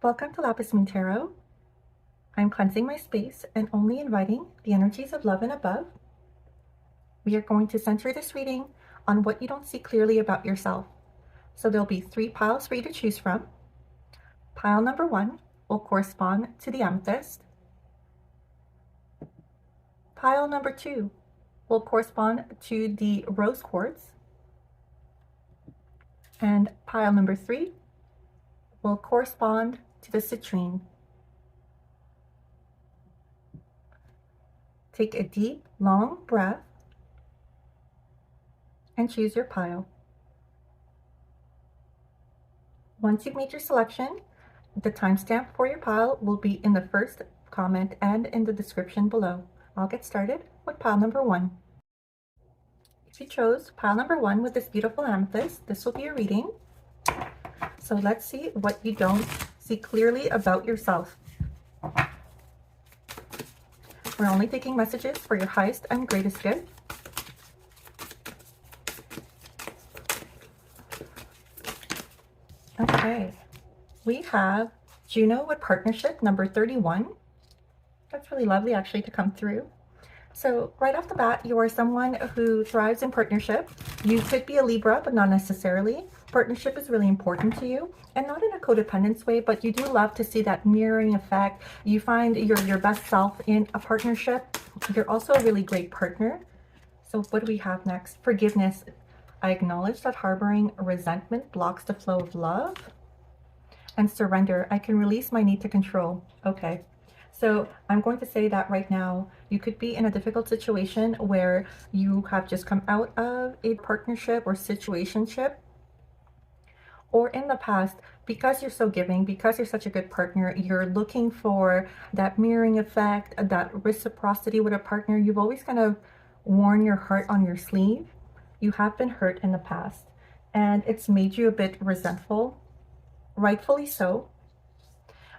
Welcome to Lapis Moon Tarot. I'm cleansing my space and only inviting the energies of love and above. We are going to center this reading on what you don't see clearly about yourself. So there'll be 3 piles for you to choose from. Pile number 1 will correspond to the amethyst. Pile number 2 will correspond to the rose quartz. And pile number 3 will correspond to the citrine. Take a deep, long breath and choose your pile. Once you've made your selection, the timestamp for your pile will be in the first comment and in the description below. I'll get started with pile number 1. If you chose pile number 1 with this beautiful amethyst, this will be a reading. So let's see what you don't see clearly about yourself. We're only taking messages for your highest and greatest good. Okay, we have Juno with partnership number 31. That's really lovely actually to come through. So right off the bat, you are someone who thrives in partnership. You could be a Libra, but not necessarily. Partnership is really important to you, and not in a codependence way, but you do love to see that mirroring effect. You find your best self in a partnership. You're also a really great partner. So what do we have next? Forgiveness. I acknowledge that harboring resentment blocks the flow of love. And surrender. I can release my need to control. Okay. So I'm going to say that right now, you could be in a difficult situation where you have just come out of a partnership or situationship. Or in the past, because you're so giving, because you're such a good partner, you're looking for that mirroring effect, that reciprocity with a partner. You've always kind of worn your heart on your sleeve. You have been hurt in the past, and it's made you a bit resentful, rightfully so.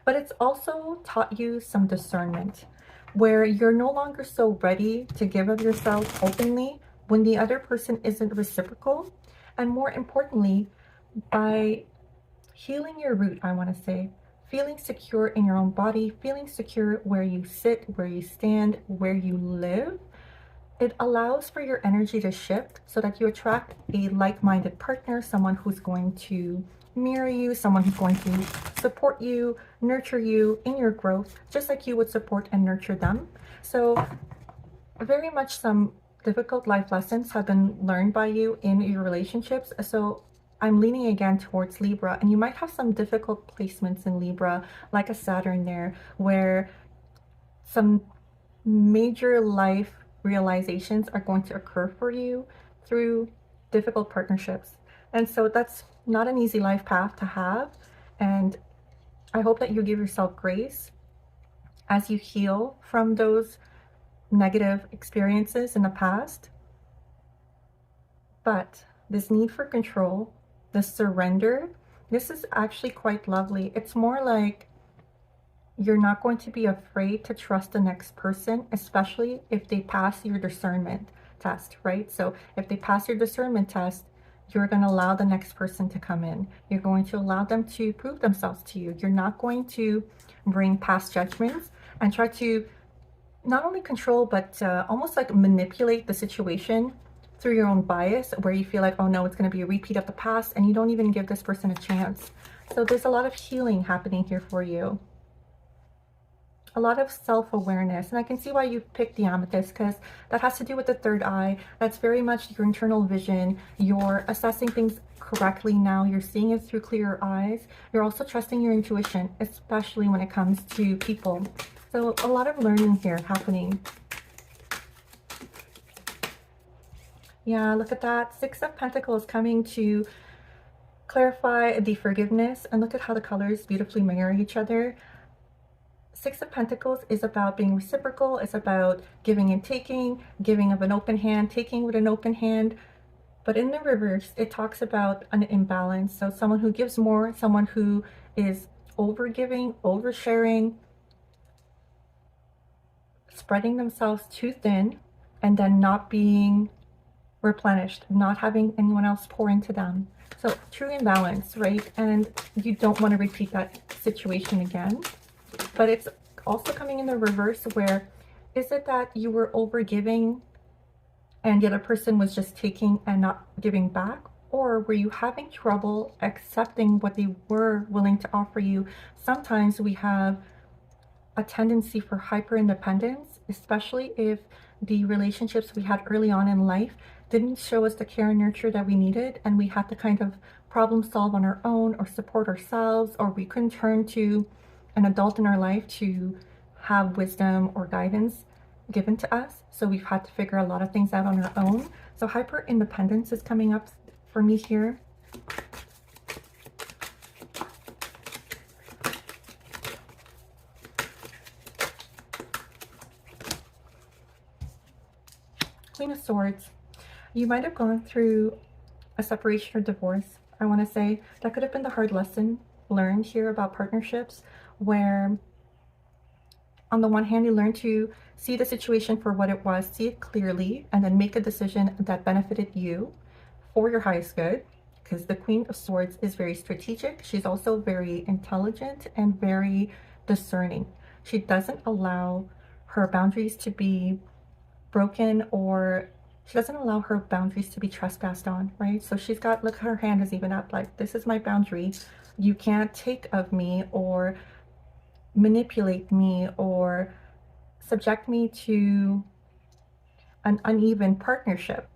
But it's also taught you some discernment, where you're no longer so ready to give of yourself openly when the other person isn't reciprocal. And more importantly, by healing your root, I want to say, feeling secure in your own body, feeling secure where you sit, where you stand, where you live, it allows for your energy to shift so that you attract a like-minded partner, someone who's going to mirror you, someone who's going to support you, nurture you in your growth, just like you would support and nurture them. So very much some difficult life lessons have been learned by you in your relationships. So I'm leaning again towards Libra, and you might have some difficult placements in Libra, like a Saturn there, where some major life realizations are going to occur for you through difficult partnerships. And so that's not an easy life path to have. And I hope that you give yourself grace as you heal from those negative experiences in the past. But this need for control, the surrender, this is actually quite lovely. It's more like you're not going to be afraid to trust the next person, especially if they pass your discernment test, right? So if they pass your discernment test, you're going to allow the next person to come in. You're going to allow them to prove themselves to you. You're not going to bring past judgments and try to not only control, but almost like manipulate the situation through your own bias, where you feel like, oh no, it's going to be a repeat of the past, and you don't even give this person a chance. So there's a lot of healing happening here for you. A lot of self-awareness, and I can see why you picked the amethyst, because that has to do with the third eye. That's very much your internal vision. You're assessing things correctly now. You're seeing it through clearer eyes. You're also trusting your intuition, especially when it comes to people. So a lot of learning here happening. Yeah, look at that. 6 of Pentacles coming to clarify the forgiveness, and look at how the colors beautifully mirror each other. 6 of Pentacles is about being reciprocal. It's about giving and taking, giving of an open hand, taking with an open hand. But in the reverse, it talks about an imbalance. So someone who gives more, someone who is overgiving, oversharing, spreading themselves too thin, and then not being replenished, not having anyone else pour into them. So true imbalance, right? And you don't want to repeat that situation again. But it's also coming in the reverse, where is it that you were over giving and the other person was just taking and not giving back? Or were you having trouble accepting what they were willing to offer you? Sometimes we have a tendency for hyper independence, especially if the relationships we had early on in life didn't show us the care and nurture that we needed, and we had to kind of problem solve on our own or support ourselves, or we couldn't turn to an adult in our life to have wisdom or guidance given to us. So we've had to figure a lot of things out on our own. So hyper independence is coming up for me here. Queen of Swords. You might have gone through a separation or divorce. I want to say that could have been the hard lesson learned here about partnerships, where on the one hand, you learn to see the situation for what it was, see it clearly, and then make a decision that benefited you for your highest good. Because the Queen of Swords is very strategic. She's also very intelligent and very discerning. She doesn't allow her boundaries to be broken, or she doesn't allow her boundaries to be trespassed on, right? So she's got, look, her hand is even up, like, this is my boundary. You can't take of me or manipulate me or subject me to an uneven partnership.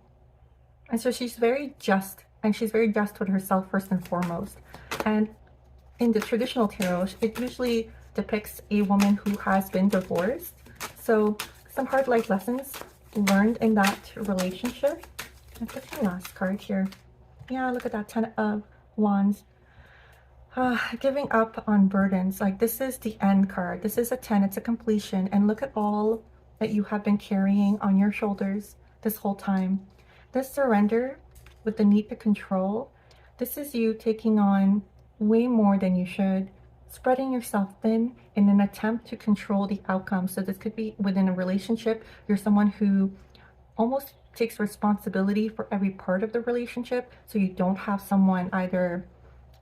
And so she's very just, and she's very just with herself first and foremost. And in the traditional tarot, it usually depicts a woman who has been divorced. So some hard life lessons learned in that relationship. Let's look at the last card here. Yeah, look at that, 10 of Wands. Giving up on burdens. Like, this is the end card. This is a 10. It's a completion. And look at all that you have been carrying on your shoulders this whole time. This surrender with the need to control. This is you taking on way more than you should, spreading yourself thin in an attempt to control the outcome. So this could be within a relationship. You're someone who almost takes responsibility for every part of the relationship, so you don't have someone either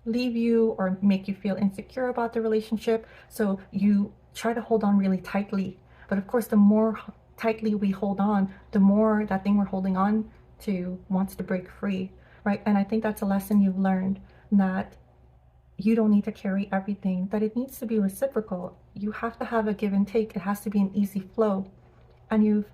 leave you or make you feel insecure about the relationship. So you try to hold on really tightly. But of course, the more tightly we hold on, the more that thing we're holding on to wants to break free, right? And I think that's a lesson you've learned, that you don't need to carry everything, that it needs to be reciprocal. You have to have a give and take. It has to be an easy flow. And you've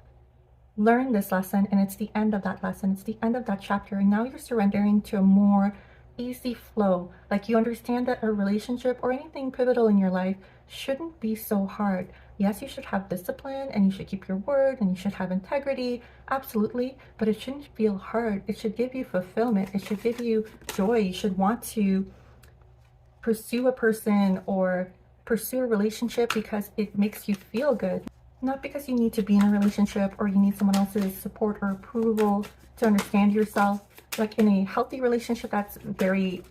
learned this lesson, and it's the end of that lesson. It's the end of that chapter. And now you're surrendering to a more easy flow. Like, you understand that a relationship or anything pivotal in your life shouldn't be so hard. Yes, you should have discipline and you should keep your word and you should have integrity, absolutely, but it shouldn't feel hard. It should give you fulfillment. It should give you joy. You should want to pursue a person or pursue a relationship because it makes you feel good, not because you need to be in a relationship or you need someone else's support or approval to understand yourself. Like, in a healthy relationship, that's very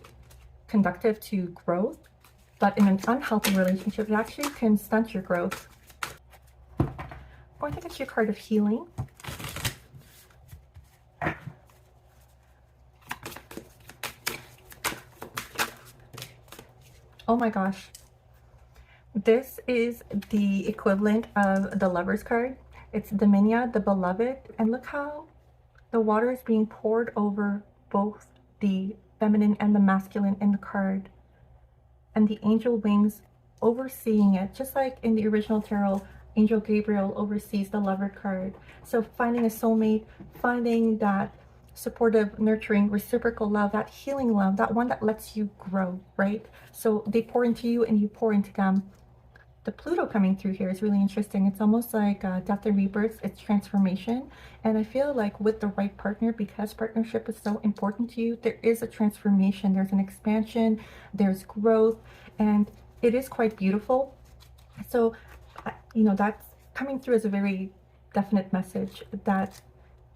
conductive to growth, but in an unhealthy relationship, it actually can stunt your growth. I'm going to get you a card of healing. Oh my gosh. This is the equivalent of the Lover's card. It's Dominia, the beloved, and look how the water is being poured over both the feminine and the masculine in the card, and the angel wings overseeing it, just like in the original tarot, Angel Gabriel oversees the Lover card. So finding a soulmate, finding that supportive, nurturing, reciprocal love, that healing love, that one that lets you grow, right? So they pour into you and you pour into them. The Pluto coming through here is really interesting. It's almost like death and rebirth. It's transformation. And I feel like with the right partner, because partnership is so important to you, there is a transformation. There's an expansion. There's growth. And it is quite beautiful. So, you know, that's coming through as a very definite message that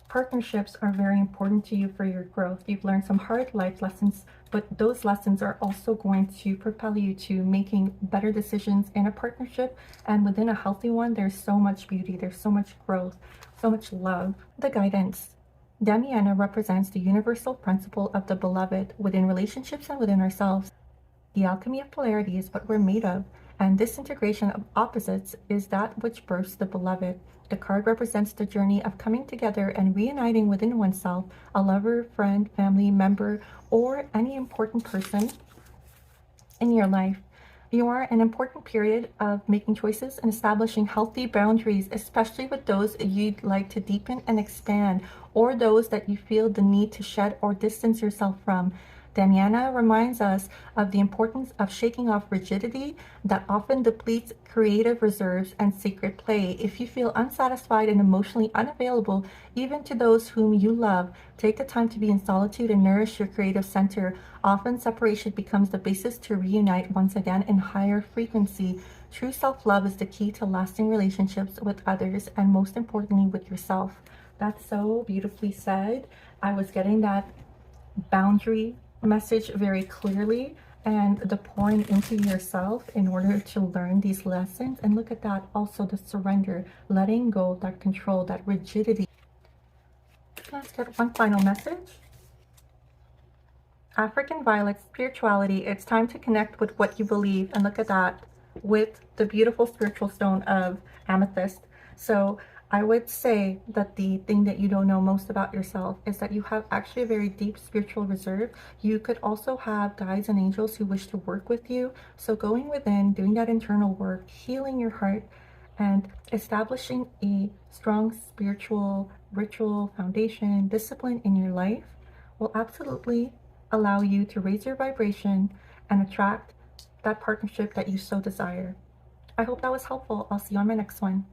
partnerships are very important to you for your growth. You've learned some hard life lessons, but those lessons are also going to propel you to making better decisions in a partnership. And within a healthy one, there's so much beauty, there's so much growth, so much love. The guidance. Damiana represents the universal principle of the beloved within relationships and within ourselves. The alchemy of polarity is what we're made of, and this integration of opposites is that which births the beloved. The card represents the journey of coming together and reuniting within oneself a lover, friend, family member, or any important person in your life. You are an important period of making choices and establishing healthy boundaries, especially with those you'd like to deepen and expand, or those that you feel the need to shed or distance yourself from. Damiana reminds us of the importance of shaking off rigidity that often depletes creative reserves and sacred play. If you feel unsatisfied and emotionally unavailable, even to those whom you love, take the time to be in solitude and nourish your creative center. Often separation becomes the basis to reunite once again in higher frequency. True self-love is the key to lasting relationships with others and most importantly with yourself. That's so beautifully said. I was getting that boundary message very clearly, and the pouring into yourself in order to learn these lessons. And look at that, also the surrender, letting go, that control, that rigidity. Let's get one final message. African Violet spirituality, it's time to connect with what you believe. And look at that, with the beautiful spiritual stone of amethyst. So I would say that the thing that you don't know most about yourself is that you have actually a very deep spiritual reserve. You could also have guides and angels who wish to work with you. So going within, doing that internal work, healing your heart, and establishing a strong spiritual ritual foundation, discipline in your life will absolutely allow you to raise your vibration and attract that partnership that you so desire. I hope that was helpful. I'll see you on my next one.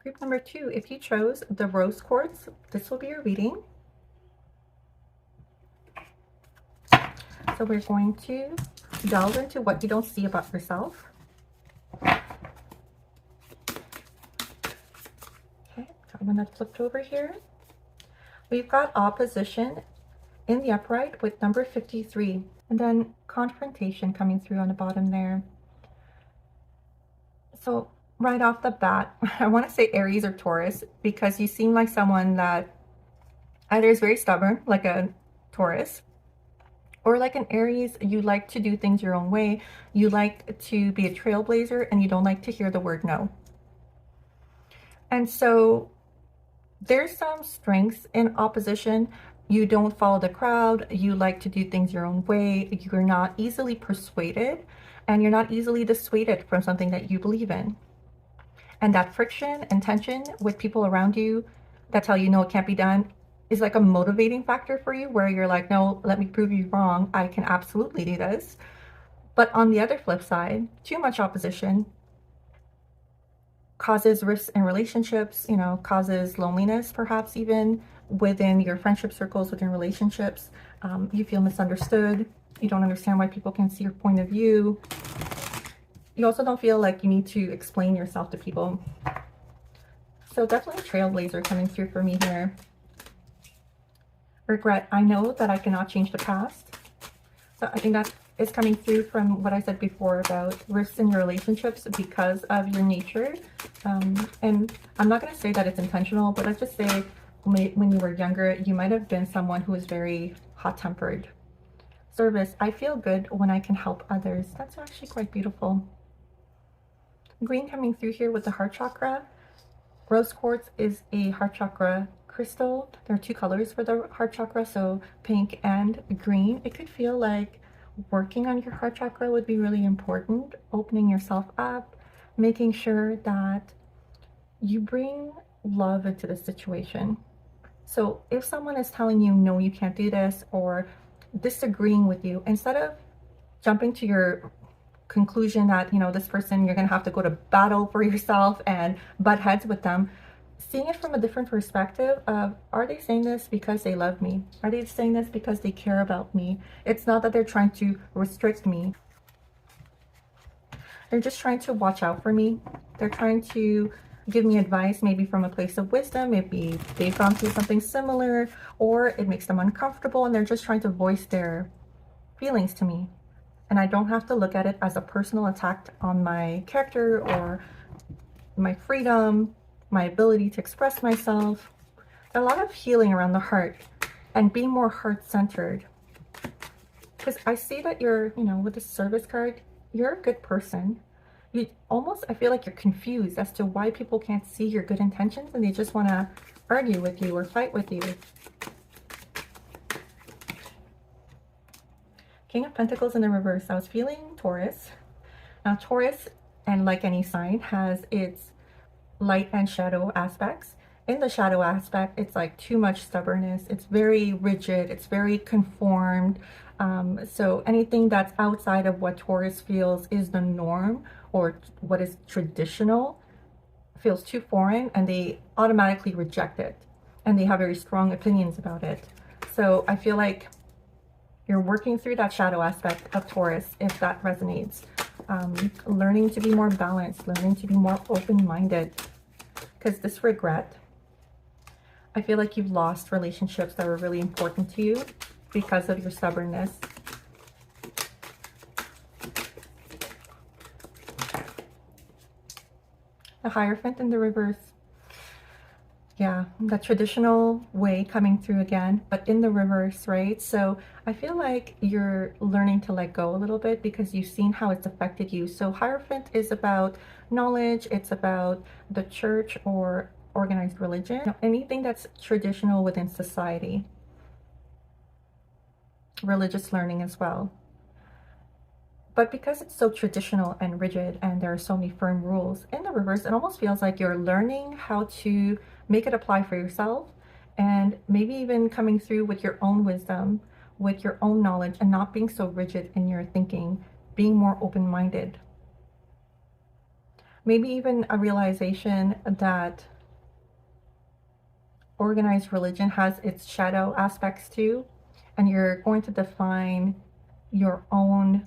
Group number 2, if you chose the rose quartz, this will be your reading. So we're going to delve into what you don't see about yourself. Okay, got one that flipped over here. We've got opposition in the upright with number 53, and then confrontation coming through on the bottom there. So right off the bat, I want to say Aries or Taurus, because you seem like someone that either is very stubborn, like a Taurus, or like an Aries, you like to do things your own way. You like to be a trailblazer and you don't like to hear the word no. And so there's some strengths in opposition. You don't follow the crowd. You like to do things your own way. You're not easily persuaded, and you're not easily dissuaded from something that you believe in. And that friction and tension with people around you that tell you no, it can't be done, is like a motivating factor for you, where you're like, no, let me prove you wrong. I can absolutely do this. But on the other flip side, too much opposition causes risks in relationships, you know, causes loneliness, perhaps even within your friendship circles, within relationships. You feel misunderstood. You don't understand why people can see your point of view. You also don't feel like you need to explain yourself to people. So definitely a trailblazer coming through for me here. Regret. I know that I cannot change the past. So I think that is coming through from what I said before about risks in your relationships because of your nature. And I'm not going to say that it's intentional, but let's just say when you were younger, you might have been someone who was very hot-tempered. Service. I feel good when I can help others. That's actually quite beautiful. Green coming through here with the heart chakra. Rose quartz is a heart chakra crystal. There are two colors for the heart chakra, so pink and green. It could feel like working on your heart chakra would be really important, opening yourself up, making sure that you bring love into the situation. So if someone is telling you, no, you can't do this, or disagreeing with you, instead of jumping to your conclusion that, you know, this person, you're going to have to go to battle for yourself and butt heads with them, seeing it from a different perspective of, are they saying this because they love me? Are they saying this because they care about me? It's not that they're trying to restrict me. They're just trying to watch out for me. They're trying to give me advice, maybe from a place of wisdom. Maybe they've gone through something similar, or it makes them uncomfortable, and they're just trying to voice their feelings to me. And I don't have to look at it as a personal attack on my character or my freedom, my ability to express myself. A lot of healing around the heart and being more heart-centered. Because I see that you're, with the service card, you're a good person. You almost, I feel like you're confused as to why people can't see your good intentions and they just want to argue with you or fight with you. King of Pentacles in the reverse. I was feeling Taurus. Now, Taurus, and like any sign, has its light and shadow aspects. In the shadow aspect, it's like too much stubbornness. It's very rigid. It's very conformed. So anything that's outside of what Taurus feels is the norm or what is traditional feels too foreign, and they automatically reject it. And they have very strong opinions about it. So I feel like you're working through that shadow aspect of Taurus, if that resonates. Learning to be more balanced, learning to be more open-minded. Because this regret, I feel like you've lost relationships that were really important to you because of your stubbornness. The Hierophant in the reverse. Yeah, the traditional way coming through again, but in the reverse, right? So I feel like you're learning to let go a little bit because you've seen how it's affected you. So Hierophant is about knowledge. It's about the church or organized religion, anything that's traditional within society. Religious learning as well. But because it's so traditional and rigid and there are so many firm rules, in the reverse, it almost feels like you're learning how to make it apply for yourself and maybe even coming through with your own wisdom, with your own knowledge, and not being so rigid in your thinking, being more open-minded. Maybe even a realization that organized religion has its shadow aspects too, and you're going to define your own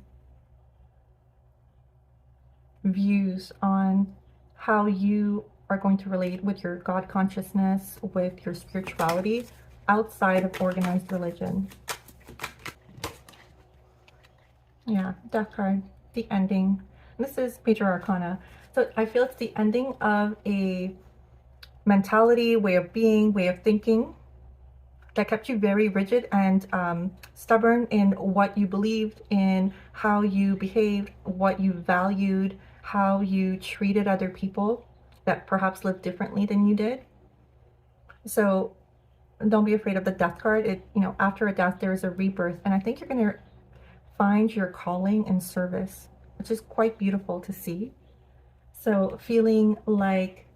views on how you are going to relate with your God consciousness, with your spirituality outside of organized religion. Yeah, Death card, the ending. This is Major Arcana. So I feel it's the ending of a mentality, way of being, way of thinking that kept you very rigid and stubborn in what you believed, in how you behaved, what you valued, how you treated other people that perhaps lived differently than you did. So don't be afraid of the Death card. After a death, there is a rebirth. And I think you're going to find your calling and service, which is quite beautiful to see. So feeling like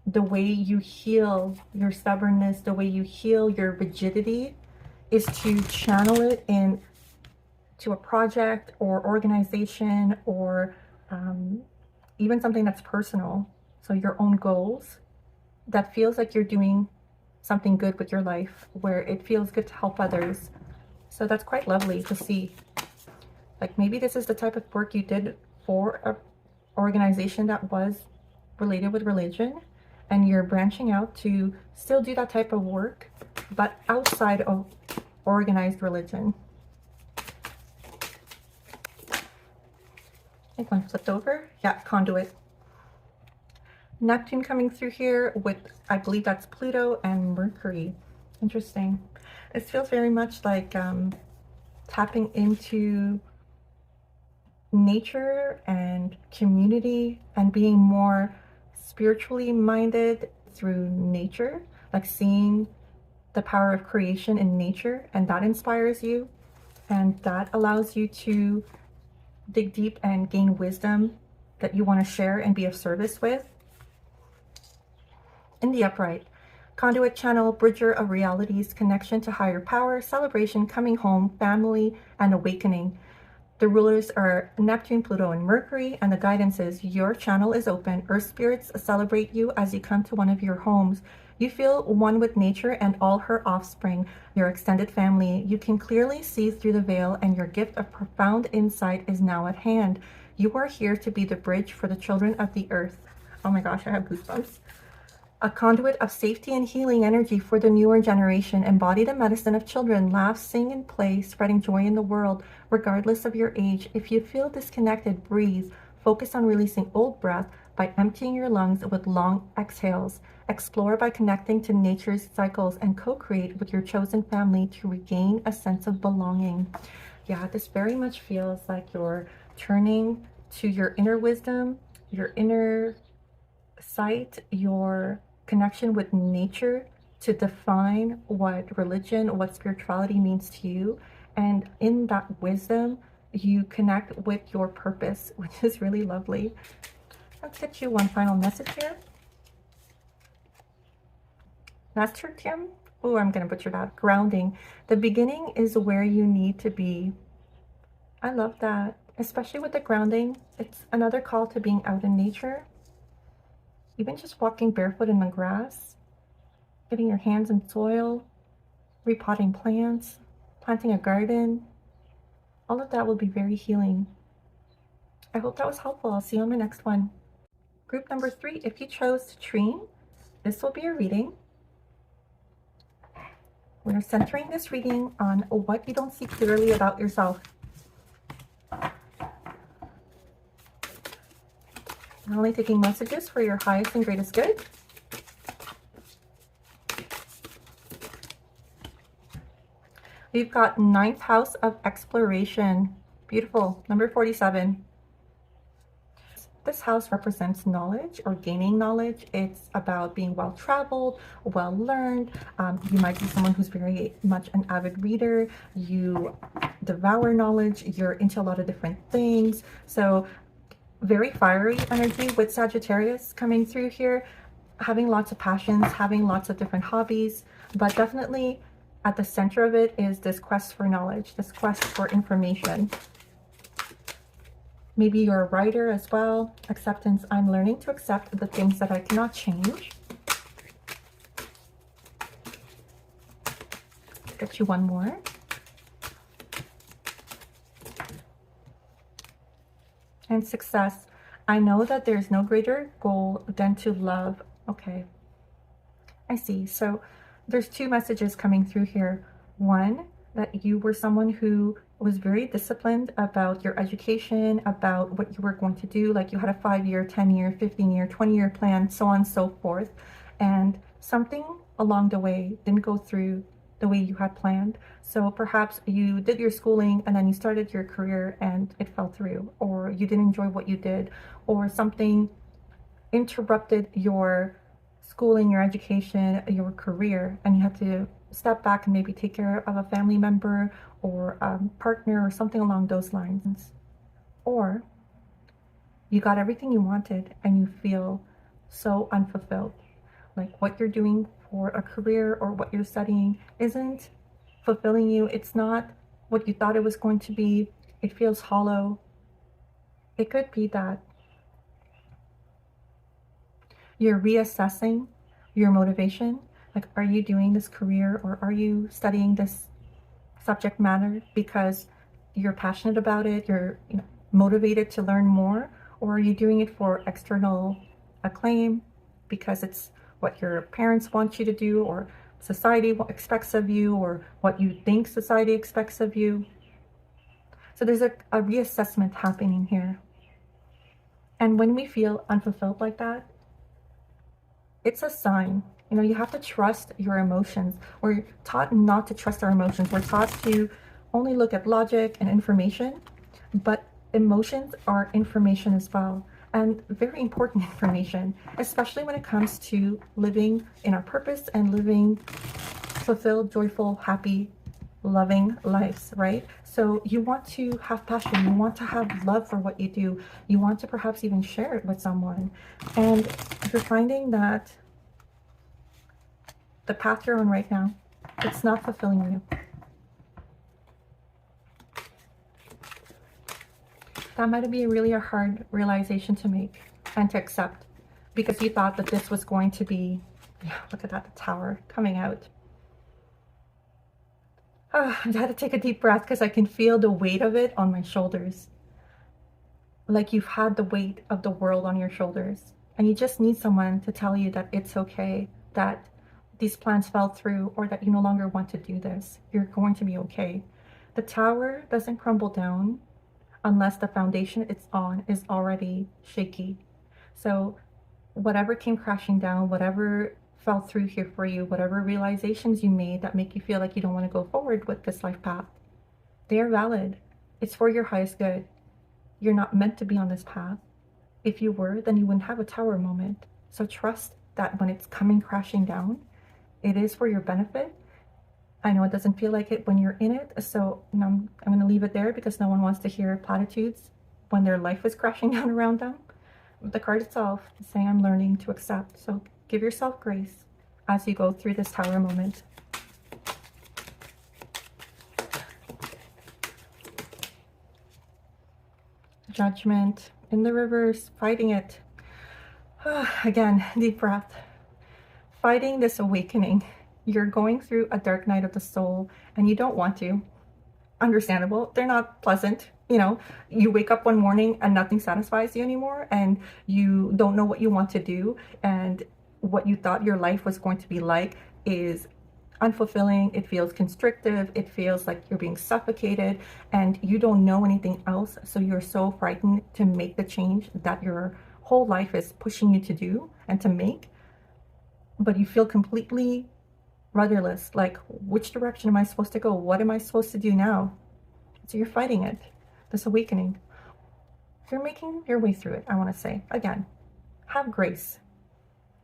the way you heal your stubbornness, the way you heal your rigidity is to channel it to a project or organization or even something that's personal. So your own goals that feels like you're doing something good with your life, where it feels good to help others. So that's quite lovely to see. Like maybe this is the type of work you did for an organization that was related with religion, and you're branching out to still do that type of work, but outside of organized religion. I think one flipped over. Yeah, conduit. Neptune coming through here with, I believe that's Pluto and Mercury. Interesting. This feels very much like tapping into nature and community and being more spiritually minded through nature, like seeing the power of creation in nature, and that inspires you and that allows you to dig deep and gain wisdom that you want to share and be of service with. In the upright, conduit, channel, bridger of realities, connection to higher power, celebration, coming home, family, and awakening. The rulers are Neptune, Pluto, and Mercury, and the guidance is your channel is open. Earth spirits celebrate you as you come to one of your homes. You feel one with nature and all her offspring, your extended family. You can clearly see through the veil, and your gift of profound insight is now at hand. You are here to be the bridge for the children of the earth. Oh my gosh, I have goosebumps. A conduit of safety and healing energy for the newer generation. Embody the medicine of children. Laugh, sing, and play, spreading joy in the world, regardless of your age. If you feel disconnected, breathe. Focus on releasing old breath by emptying your lungs with long exhales. Explore by connecting to nature's cycles and co-create with your chosen family to regain a sense of belonging. Yeah, this very much feels like you're turning to your inner wisdom, your inner sight, your connection with nature to define what religion, what spirituality means to you. And in that wisdom, you connect with your purpose, which is really lovely. Let's get you one final message here. Master Tim. Oh, I'm going to butcher that. Grounding. The beginning is where you need to be. I love that. Especially with the grounding. It's another call to being out in nature. Even just walking barefoot in the grass. Getting your hands in soil. Repotting plants. Planting a garden. All of that will be very healing. I hope that was helpful. I'll see you on my next one. Group number 3, if you chose to dream, this will be a reading. We're centering this reading on what you don't see clearly about yourself. I'm only taking messages for your highest and greatest good. We've got 9th house of exploration. Beautiful. Number 47. This house represents knowledge or gaining knowledge. It's about being well-traveled, well-learned. You might be someone who's very much an avid reader. You devour knowledge. You're into a lot of different things. So very fiery energy with Sagittarius coming through here. Having lots of passions, having lots of different hobbies, but definitely at the center of it is this quest for knowledge, this quest for information. Maybe you're a writer as well. Acceptance. I'm learning to accept the things that I cannot change. Get you one more. And success. I know that there's no greater goal than to love. Okay. I see. So there's 2 messages coming through here. One, that you were someone who was very disciplined about your education, about what you were going to do. Like you had a 5-year, 10-year, 15-year, 20-year plan, so on and so forth. And something along the way didn't go through the way you had planned. So perhaps you did your schooling and then you started your career and it fell through, or you didn't enjoy what you did, or something interrupted your schooling, your education, your career, and you had to step back and maybe take care of a family member or a partner or something along those lines. Or you got everything you wanted and you feel so unfulfilled. Like what you're doing for a career or what you're studying isn't fulfilling you. It's not what you thought it was going to be. It feels hollow. It could be that you're reassessing your motivation. Like, are you doing this career or are you studying this subject matter because you're passionate about it, you're motivated to learn more, or are you doing it for external acclaim because it's what your parents want you to do, or society expects of you, or what you think society expects of you? So there's a reassessment happening here. And when we feel unfulfilled like that, it's a sign. You have to trust your emotions. We're taught not to trust our emotions. We're taught to only look at logic and information, but emotions are information as well, and very important information, especially when it comes to living in our purpose and living fulfilled, joyful, happy, loving lives, right? So you want to have passion, you want to have love for what you do, you want to perhaps even share it with someone, and you're finding that the path you're on right now, it's not fulfilling you. That might be really a hard realization to make and to accept, because you thought that this was going to be, yeah, look at that, the tower coming out. I had to take a deep breath because I can feel the weight of it on my shoulders. Like you've had the weight of the world on your shoulders, and you just need someone to tell you that it's okay, that these plans fell through, or that you no longer want to do this. You're going to be okay. The tower doesn't crumble down unless the foundation it's on is already shaky. So whatever came crashing down, whatever fell through here for you, whatever realizations you made that make you feel like you don't want to go forward with this life path, they are valid. It's for your highest good. You're not meant to be on this path. If you were, then you wouldn't have a tower moment. So trust that when it's coming crashing down, it is for your benefit. I know it doesn't feel like it when you're in it, so I'm going to leave it there because no one wants to hear platitudes when their life is crashing down around them. The card itself is saying I'm learning to accept. So give yourself grace as you go through this tower moment. Judgment in the reverse, fighting it. Again, deep breath. Fighting this awakening. You're going through a dark night of the soul and you don't want to. Understandable. They're not pleasant. You know, you wake up one morning and nothing satisfies you anymore and you don't know what you want to do, and what you thought your life was going to be like is unfulfilling. It feels constrictive. It feels like you're being suffocated and you don't know anything else. So you're so frightened to make the change that your whole life is pushing you to do and to make, but you feel completely rudderless. Like, which direction am I supposed to go? What am I supposed to do now? So you're fighting it, this awakening. You're making your way through it. I want to say again, have grace.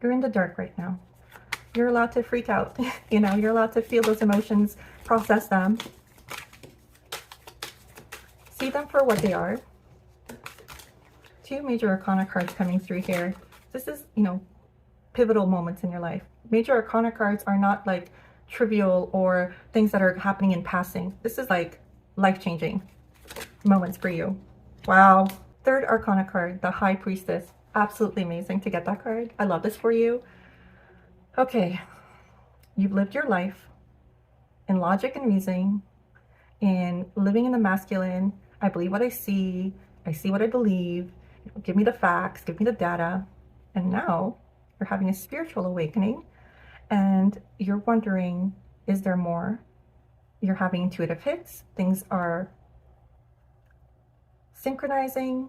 You're in the dark right now. You're allowed to freak out. You know, you're allowed to feel those emotions, process them, see them for what they are. Two major arcana cards coming through here. This is, you know, pivotal moments in your life. Major arcana cards are not like trivial or things that are happening in passing. This is like life-changing moments for you. Wow. Third arcana card, the High Priestess. Absolutely amazing to get that card. I love this for you. Okay, you've lived your life in logic and reasoning, in living in the masculine. I believe what I see what I believe. Give me the facts, give me the data. And now you're having a spiritual awakening and you're wondering, is there more? You're having intuitive hits. Things are synchronizing.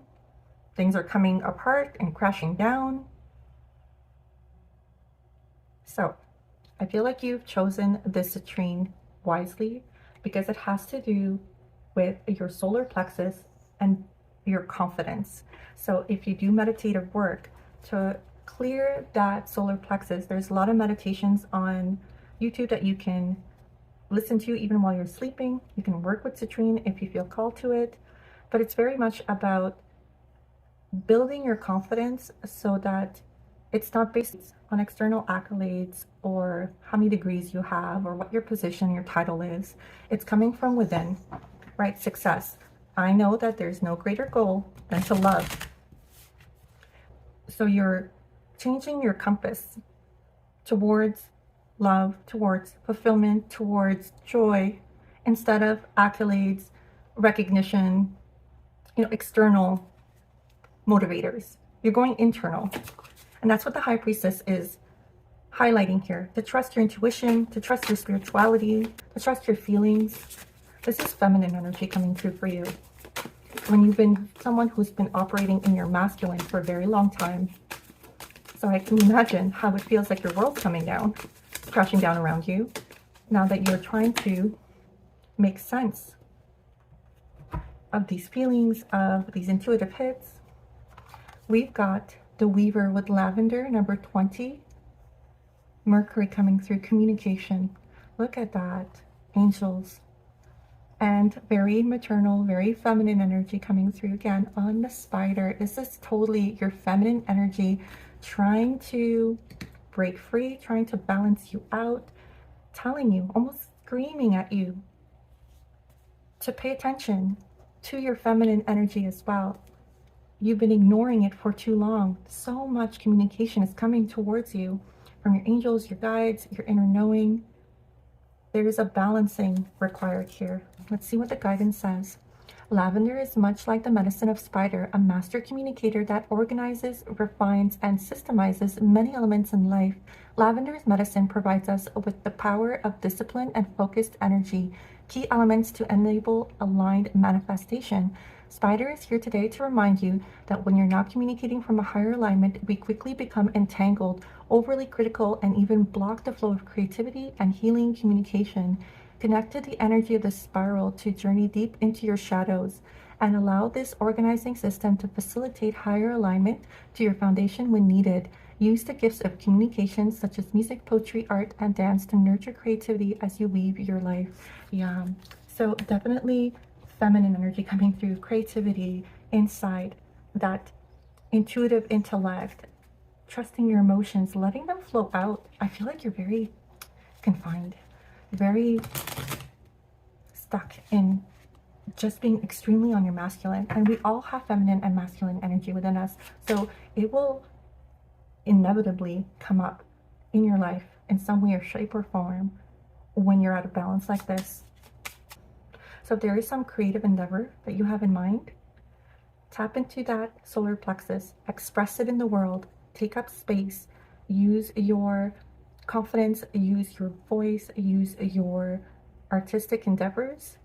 Things are coming apart and crashing down. So I feel like you've chosen this citrine wisely because it has to do with your solar plexus and your confidence. So if you do meditative work to clear that solar plexus, there's a lot of meditations on YouTube that you can listen to even while you're sleeping. You can work with citrine if you feel called to it, but it's very much about building your confidence so that it's not based on external accolades or how many degrees you have or what your position, your title is. It's coming from within, right? Success. I know that there's no greater goal than to love. So you're changing your compass towards love, towards fulfillment, towards joy, instead of accolades, recognition, you know, external motivators. You're going internal. And that's what the High Priestess is highlighting here. To trust your intuition, to trust your spirituality, to trust your feelings. This is feminine energy coming through for you. When you've been someone who's been operating in your masculine for a very long time. So I can imagine how it feels like your world's coming down, crashing down around you. Now that you're trying to make sense of these feelings, of these intuitive hits. We've got the Weaver with lavender, number 20. Mercury coming through, communication. Look at that. Angels. And very maternal, very feminine energy coming through again on the spider. This is totally your feminine energy trying to break free, trying to balance you out, telling you, almost screaming at you to pay attention to your feminine energy as well. You've been ignoring it for too long. So much communication is coming towards you from your angels, your guides, your inner knowing. There is a balancing required here. Let's see what the guidance says. Lavender is much like the medicine of spider, a master communicator that organizes, refines, and systemizes many elements in life. Lavender's medicine provides us with the power of discipline and focused energy, key elements to enable aligned manifestation. Spider is here today to remind you that when you're not communicating from a higher alignment, we quickly become entangled, overly critical, and even block the flow of creativity and healing communication. Connect to the energy of the spiral to journey deep into your shadows and allow this organizing system to facilitate higher alignment to your foundation when needed. Use the gifts of communication such as music, poetry, art, and dance to nurture creativity as you weave your life. Yeah, so definitely feminine energy coming through, creativity, insight, that intuitive intellect, trusting your emotions, letting them flow out. I feel like you're very confined, very stuck in just being extremely on your masculine. And we all have feminine and masculine energy within us. So it will inevitably come up in your life in some way or shape or form when you're out of balance like this. So if there is some creative endeavor that you have in mind, tap into that solar plexus, express it in the world, take up space, use your confidence, use your voice, use your artistic endeavors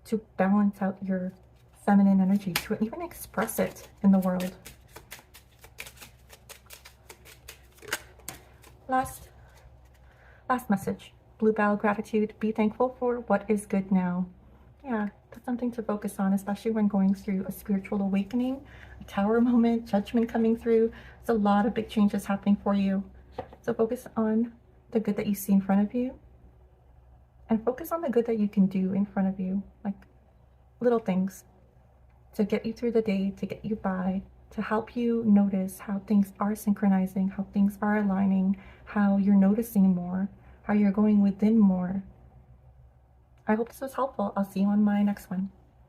to balance out your feminine energy, to even express it in the world. Last message, Bluebell gratitude. Be thankful for what is good now. Yeah, that's something to focus on, especially when going through a spiritual awakening, a tower moment, judgment coming through. There's a lot of big changes happening for you. So focus on the good that you see in front of you and focus on the good that you can do in front of you, like little things to get you through the day, to get you by, to help you notice how things are synchronizing, how things are aligning, how you're noticing more, how you're going within more. I hope this was helpful. I'll see you on my next one.